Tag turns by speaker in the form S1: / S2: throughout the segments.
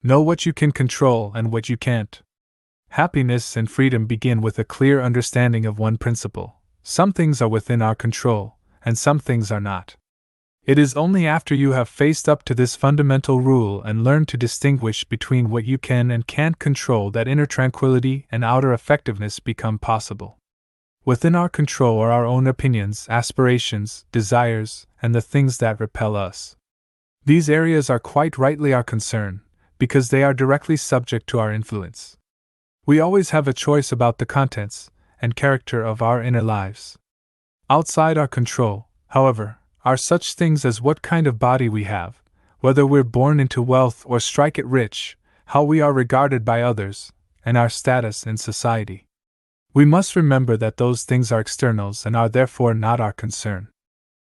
S1: Know what you can control and what you can't. Happiness and freedom begin with a clear understanding of one principle: some things are within our control, and some things are not. It is only after you have faced up to this fundamental rule and learned to distinguish between what you can and can't control that inner tranquility and outer effectiveness become possible. Within our control are our own opinions, aspirations, desires, and the things that repel us. These areas are quite rightly our concern, because they are directly subject to our influence. We always have a choice about the contents and character of our inner lives. Outside our control, however, are such things as what kind of body we have, whether we're born into wealth or strike it rich, how we are regarded by others, and our status in society. We must remember that those things are externals and are therefore not our concern.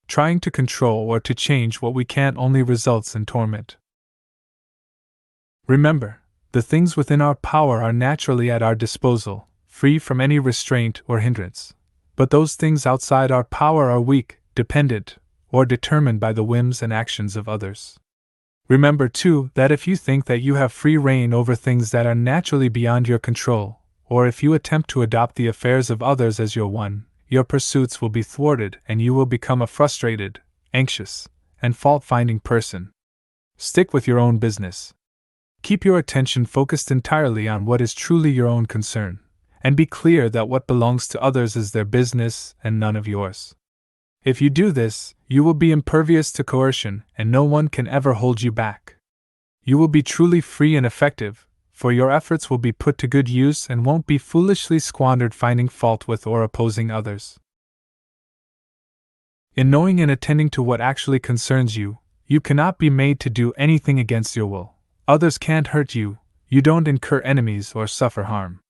S1: Trying to control or to change what we can't only results in torment. Remember, the things within our power are naturally at our disposal, free from any restraint or hindrance. But those things outside our power are weak, dependent, or determined by the whims and actions of others. Remember, too, that if you think that you have free rein over things that are naturally beyond your control, or if you attempt to adopt the affairs of others as your one, your pursuits will be thwarted and you will become a frustrated, anxious, and fault-finding person. Stick with your own business. Keep your attention focused entirely on what is truly your own concern, and be clear that what belongs to others is their business and none of yours. If you do this, you will be impervious to coercion, and no one can ever hold you back. You will be truly free and effective, for your efforts will be put to good use and won't be foolishly squandered finding fault with or opposing others. In knowing and attending to what actually concerns you, you cannot be made to do anything against your will. Others can't hurt you, you don't incur enemies or suffer harm.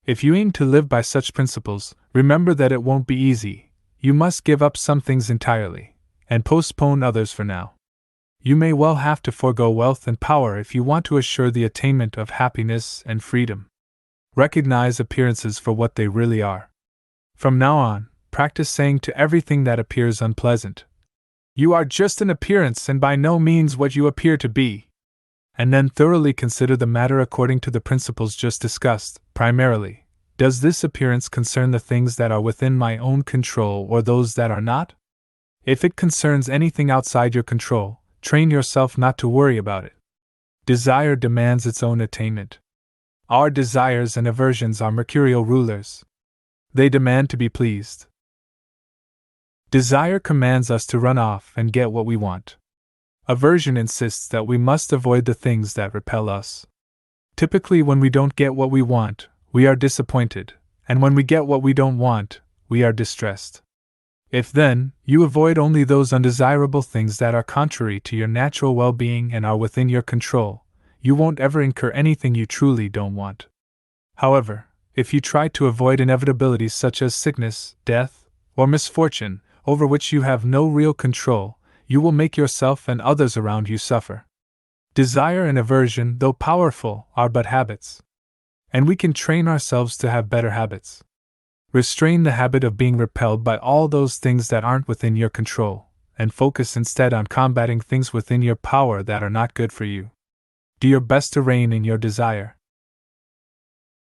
S1: If you aim to live by such principles, remember that it won't be easy. You must give up some things entirely, and postpone others for now. You may well have to forego wealth and power if you want to assure the attainment of happiness and freedom. Recognize appearances for what they really are. From now on, practice saying to everything that appears unpleasant, "You are just an appearance and by no means what you appear to be." And then thoroughly consider the matter according to the principles just discussed. Primarily, does this appearance concern the things that are within my own control or those that are not? If it concerns anything outside your control, train yourself not to worry about it. Desire demands its own attainment. Our desires and aversions are mercurial rulers. They demand to be pleased. Desire commands us to run off and get what we want. Aversion insists that we must avoid the things that repel us. Typically, when we don't get what we want, we are disappointed, and when we get what we don't want, we are distressed. If then, you avoid only those undesirable things that are contrary to your natural well-being and are within your control, you won't ever incur anything you truly don't want. However, if you try to avoid inevitabilities such as sickness, death, or misfortune, over which you have no real control, you will make yourself and others around you suffer. Desire and aversion, though powerful, are but habits. And we can train ourselves to have better habits. Restrain the habit of being repelled by all those things that aren't within your control, and focus instead on combating things within your power that are not good for you. Do your best to rein in your desire.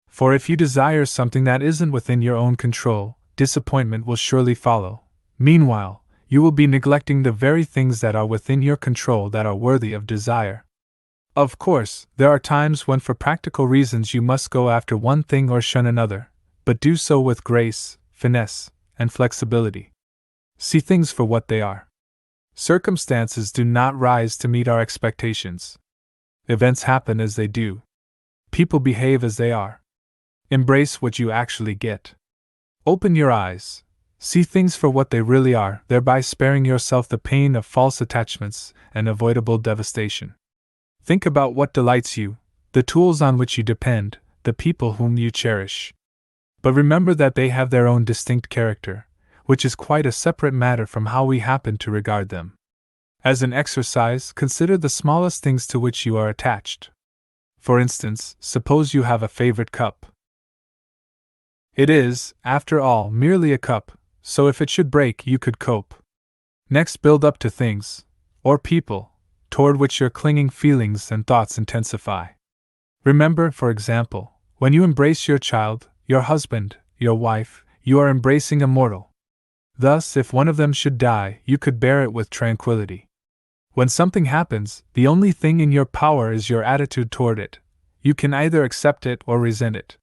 S1: For if you desire something that isn't within your own control, disappointment will surely follow. Meanwhile, you will be neglecting the very things that are within your control that are worthy of desire. Of course, there are times when for practical reasons you must go after one thing or shun another, but do so with grace, finesse, and flexibility. See things for what they are. Circumstances do not rise to meet our expectations. Events happen as they do. People behave as they are. Embrace what you actually get. Open your eyes. See things for what they really are, thereby sparing yourself the pain of false attachments and avoidable devastation. Think about what delights you, the tools on which you depend, the people whom you cherish. But remember that they have their own distinct character, which is quite a separate matter from how we happen to regard them. As an exercise, consider the smallest things to which you are attached. For instance, suppose you have a favorite cup. It is, after all, merely a cup, so if it should break, you could cope. Next, build up to things, or people, toward which your clinging feelings and thoughts intensify. Remember, for example, when you embrace your child, your husband, your wife, you are embracing a mortal. Thus, if one of them should die, you could bear it with tranquility. When something happens, the only thing in your power is your attitude toward it. You can either accept it or resent it.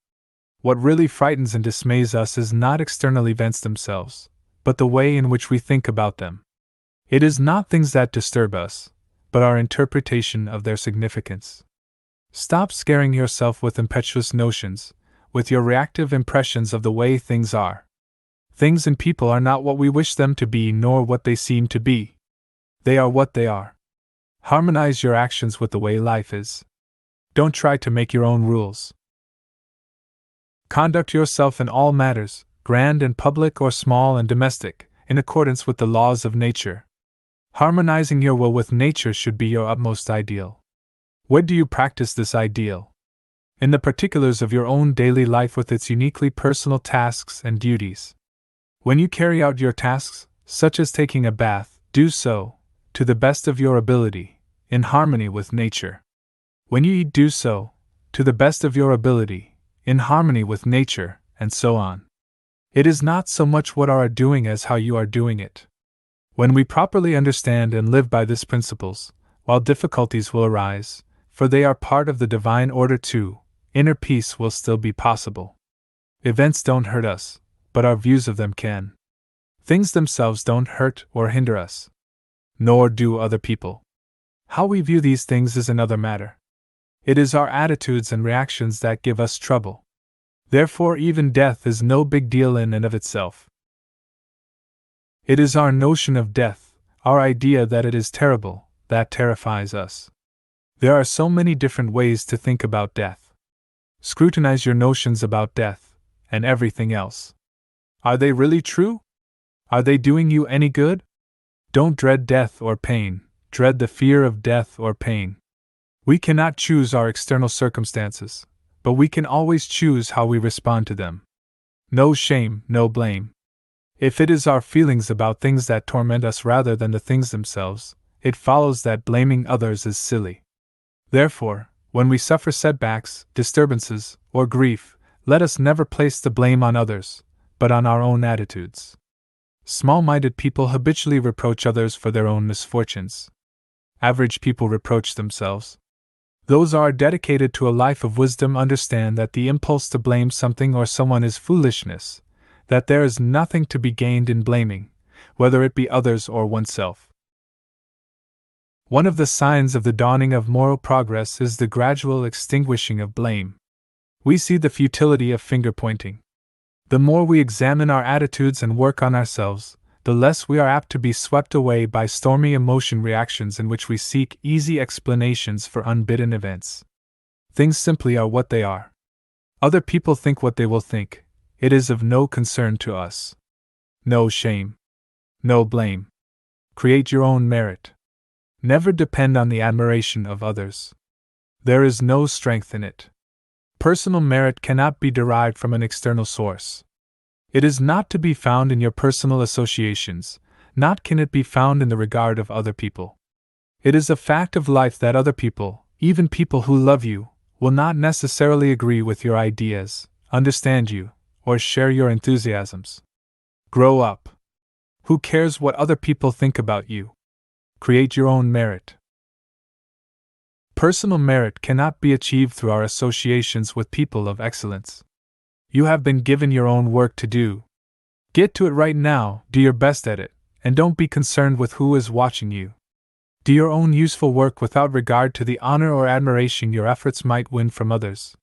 S1: What really frightens and dismays us is not external events themselves, but the way in which we think about them. It is not things that disturb us, but our interpretation of their significance. Stop scaring yourself with impetuous notions, with your reactive impressions of the way things are. Things and people are not what we wish them to be nor what they seem to be. They are what they are. Harmonize your actions with the way life is. Don't try to make your own rules. Conduct yourself in all matters, grand and public or small and domestic, in accordance with the laws of nature. Harmonizing your will with nature should be your utmost ideal. Where do you practice this ideal? In the particulars of your own daily life with its uniquely personal tasks and duties. When you carry out your tasks, such as taking a bath, do so, to the best of your ability, in harmony with nature. When you eat, do so, to the best of your ability, in harmony with nature, and so on. It is not so much what you are doing as how you are doing it. When we properly understand and live by these principles, while difficulties will arise, for they are part of the divine order too, inner peace will still be possible. Events don't hurt us, but our views of them can. Things themselves don't hurt or hinder us. Nor do other people. How we view these things is another matter. It is our attitudes and reactions that give us trouble. Therefore, even death is no big deal in and of itself. It is our notion of death, our idea that it is terrible, that terrifies us. There are so many different ways to think about death. Scrutinize your notions about death, and everything else. Are they really true? Are they doing you any good? Don't dread death or pain, dread the fear of death or pain. We cannot choose our external circumstances, but we can always choose how we respond to them. No shame, no blame. If it is our feelings about things that torment us rather than the things themselves, it follows that blaming others is silly. Therefore, when we suffer setbacks, disturbances, or grief, let us never place the blame on others, but on our own attitudes. Small-minded people habitually reproach others for their own misfortunes. Average people reproach themselves. Those who are dedicated to a life of wisdom understand that the impulse to blame something or someone is foolishness, that there is nothing to be gained in blaming, whether it be others or oneself. One of the signs of the dawning of moral progress is the gradual extinguishing of blame. We see the futility of finger-pointing. The more we examine our attitudes and work on ourselves, the less we are apt to be swept away by stormy emotion reactions in which we seek easy explanations for unbidden events. Things simply are what they are. Other people think what they will think. It is of no concern to us. No shame. No blame. Create your own merit. Never depend on the admiration of others. There is no strength in it. Personal merit cannot be derived from an external source. It is not to be found in your personal associations, not can it be found in the regard of other people. It is a fact of life that other people, even people who love you, will not necessarily agree with your ideas, understand you, or share your enthusiasms. Grow up. Who cares what other people think about you? Create your own merit. Personal merit cannot be achieved through our associations with people of excellence. You have been given your own work to do. Get to it right now, do your best at it, and don't be concerned with who is watching you. Do your own useful work without regard to the honor or admiration your efforts might win from others.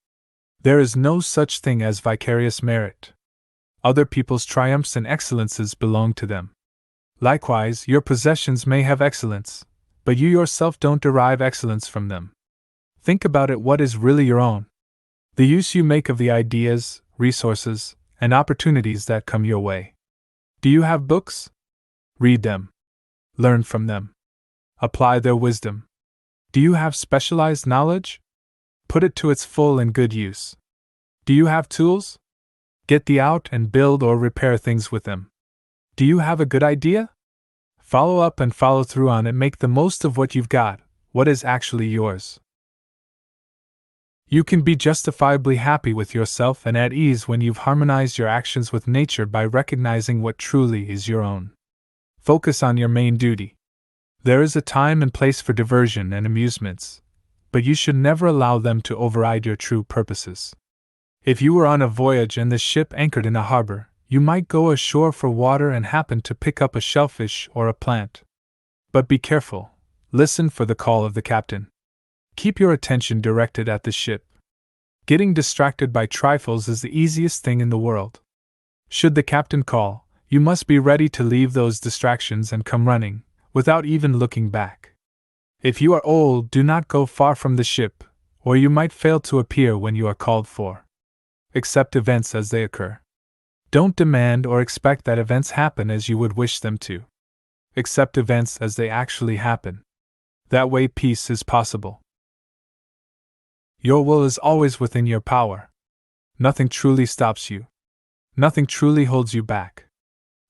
S1: There is no such thing as vicarious merit. Other people's triumphs and excellences belong to them. Likewise, your possessions may have excellence, but you yourself don't derive excellence from them. Think about it: what is really your own? The use you make of the ideas, resources, and opportunities that come your way. Do you have books? Read them. Learn from them. Apply their wisdom. Do you have specialized knowledge? Put it to its full and good use. Do you have tools? Get thee out and build or repair things with them. Do you have a good idea? Follow up and follow through on it. Make the most of what you've got, what is actually yours. You can be justifiably happy with yourself and at ease when you've harmonized your actions with nature by recognizing what truly is your own. Focus on your main duty. There is a time and place for diversion and amusements, but you should never allow them to override your true purposes. If you were on a voyage and the ship anchored in a harbor, you might go ashore for water and happen to pick up a shellfish or a plant. But be careful. Listen for the call of the captain. Keep your attention directed at the ship. Getting distracted by trifles is the easiest thing in the world. Should the captain call, you must be ready to leave those distractions and come running, without even looking back. If you are old, do not go far from the ship, or you might fail to appear when you are called for. Accept events as they occur. Don't demand or expect that events happen as you would wish them to. Accept events as they actually happen. That way peace is possible. Your will is always within your power. Nothing truly stops you. Nothing truly holds you back.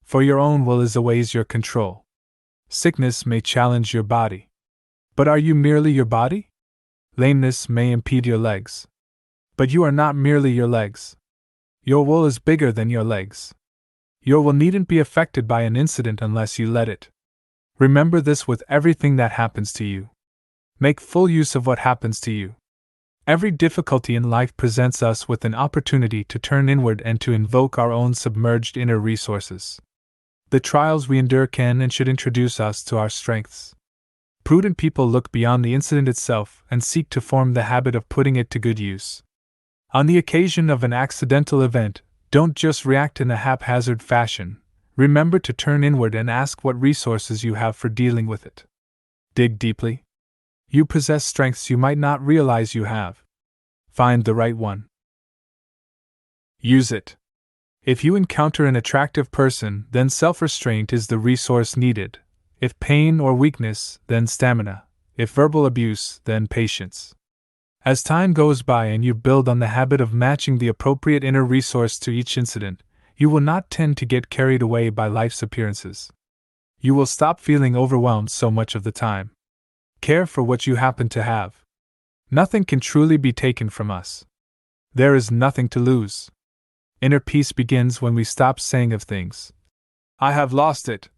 S1: For your own will is always your control. Sickness may challenge your body. But are you merely your body? Lameness may impede your legs. But you are not merely your legs. Your will is bigger than your legs. Your will needn't be affected by an incident unless you let it. Remember this with everything that happens to you. Make full use of what happens to you. Every difficulty in life presents us with an opportunity to turn inward and to invoke our own submerged inner resources. The trials we endure can and should introduce us to our strengths. Prudent people look beyond the incident itself and seek to form the habit of putting it to good use. On the occasion of an accidental event, don't just react in a haphazard fashion. Remember to turn inward and ask what resources you have for dealing with it. Dig deeply. You possess strengths you might not realize you have. Find the right one. Use it. If you encounter an attractive person, then self-restraint is the resource needed. If pain or weakness, then stamina. If verbal abuse, then patience. As time goes by and you build on the habit of matching the appropriate inner resource to each incident, you will not tend to get carried away by life's appearances. You will stop feeling overwhelmed so much of the time. Care for what you happen to have. Nothing can truly be taken from us. There is nothing to lose. Inner peace begins when we stop saying of things, "I have lost it,"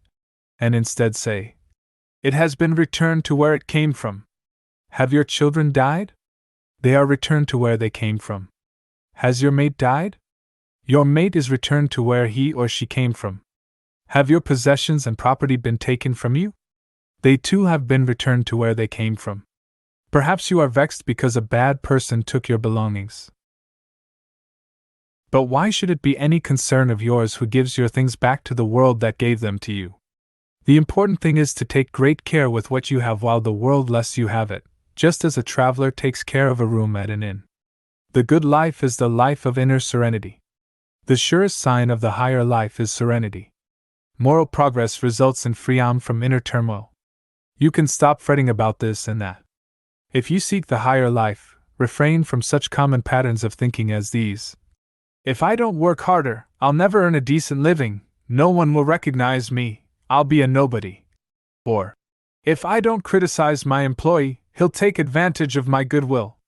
S1: and instead say, "It has been returned to where it came from." Have your children died? They are returned to where they came from. Has your mate died? Your mate is returned to where he or she came from. Have your possessions and property been taken from you? They too have been returned to where they came from. Perhaps you are vexed because a bad person took your belongings. But why should it be any concern of yours who gives your things back to the world that gave them to you? The important thing is to take great care with what you have while the world lets you have it, just as a traveler takes care of a room at an inn. The good life is the life of inner serenity. The surest sign of the higher life is serenity. Moral progress results in freedom from inner turmoil. You can stop fretting about this and that. If you seek the higher life, refrain from such common patterns of thinking as these. If I don't work harder, I'll never earn a decent living, no one will recognize me, I'll be a nobody. Or, if I don't criticize my employee, he'll take advantage of my goodwill.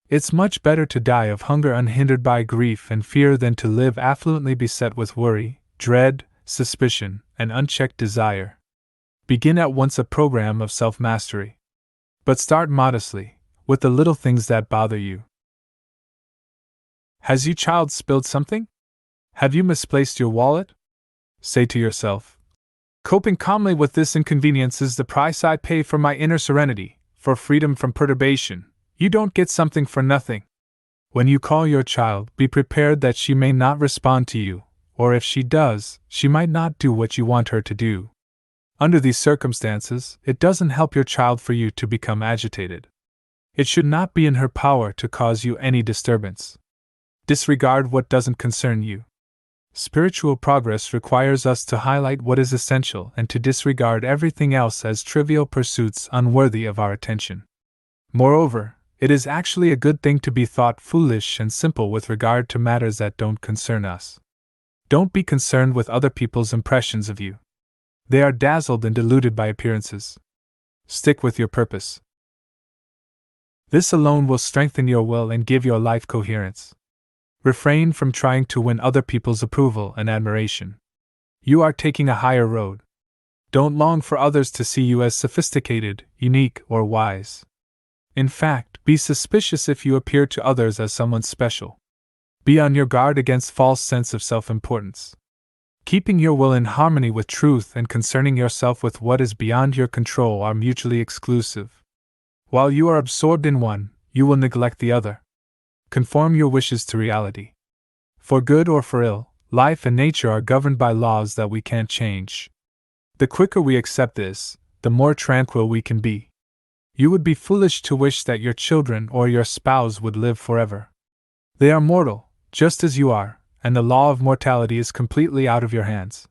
S1: It's much better to die of hunger unhindered by grief and fear than to live affluently beset with worry, dread, suspicion, and unchecked desire. Begin at once a program of self-mastery. But start modestly, with the little things that bother you. Has your child spilled something? Have you misplaced your wallet? Say to yourself, "Coping calmly with this inconvenience is the price I pay for my inner serenity, for freedom from perturbation." You don't get something for nothing. When you call your child, be prepared that she may not respond to you, or if she does, she might not do what you want her to do. Under these circumstances, it doesn't help your child for you to become agitated. It should not be in her power to cause you any disturbance. Disregard what doesn't concern you. Spiritual progress requires us to highlight what is essential and to disregard everything else as trivial pursuits unworthy of our attention. Moreover, it is actually a good thing to be thought foolish and simple with regard to matters that don't concern us. Don't be concerned with other people's impressions of you. They are dazzled and deluded by appearances. Stick with your purpose. This alone will strengthen your will and give your life coherence. Refrain from trying to win other people's approval and admiration. You are taking a higher road. Don't long for others to see you as sophisticated, unique, or wise. In fact, be suspicious if you appear to others as someone special. Be on your guard against false sense of self-importance. Keeping your will in harmony with truth and concerning yourself with what is beyond your control are mutually exclusive. While you are absorbed in one, you will neglect the other. Conform your wishes to reality. For good or for ill, life and nature are governed by laws that we can't change. The quicker we accept this, the more tranquil we can be. You would be foolish to wish that your children or your spouse would live forever. They are mortal, just as you are, and the law of mortality is completely out of your hands.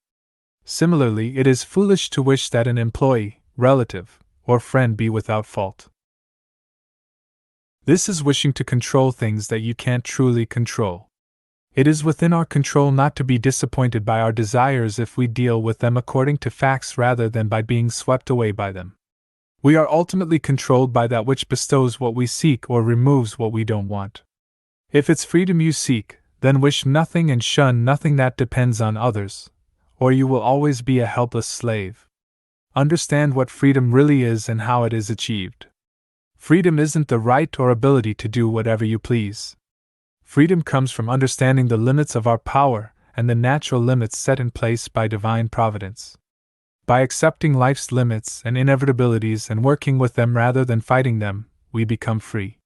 S1: Similarly, it is foolish to wish that an employee, relative, or friend be without fault. This is wishing to control things that you can't truly control. It is within our control not to be disappointed by our desires if we deal with them according to facts rather than by being swept away by them. We are ultimately controlled by that which bestows what we seek or removes what we don't want. If it's freedom you seek, then wish nothing and shun nothing that depends on others, or you will always be a helpless slave. Understand what freedom really is and how it is achieved. Freedom isn't the right or ability to do whatever you please. Freedom comes from understanding the limits of our power and the natural limits set in place by divine providence. By accepting life's limits and inevitabilities and working with them rather than fighting them, we become free.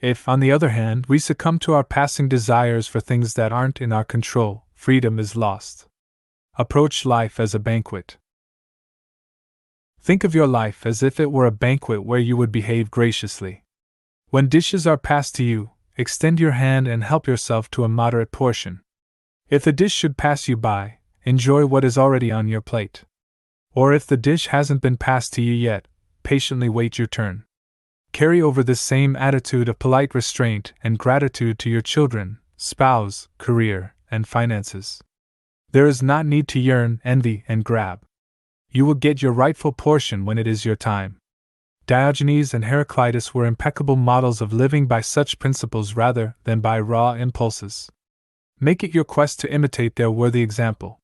S1: If, on the other hand, we succumb to our passing desires for things that aren't in our control, freedom is lost. Approach life as a banquet. Think of your life as if it were a banquet where you would behave graciously. When dishes are passed to you, extend your hand and help yourself to a moderate portion. If the dish should pass you by, enjoy what is already on your plate. Or if the dish hasn't been passed to you yet, patiently wait your turn. Carry over this same attitude of polite restraint and gratitude to your children, spouse, career, and finances. There is not need to yearn, envy, and grab. You will get your rightful portion when it is your time. Diogenes and Heraclitus were impeccable models of living by such principles rather than by raw impulses. Make it your quest to imitate their worthy example.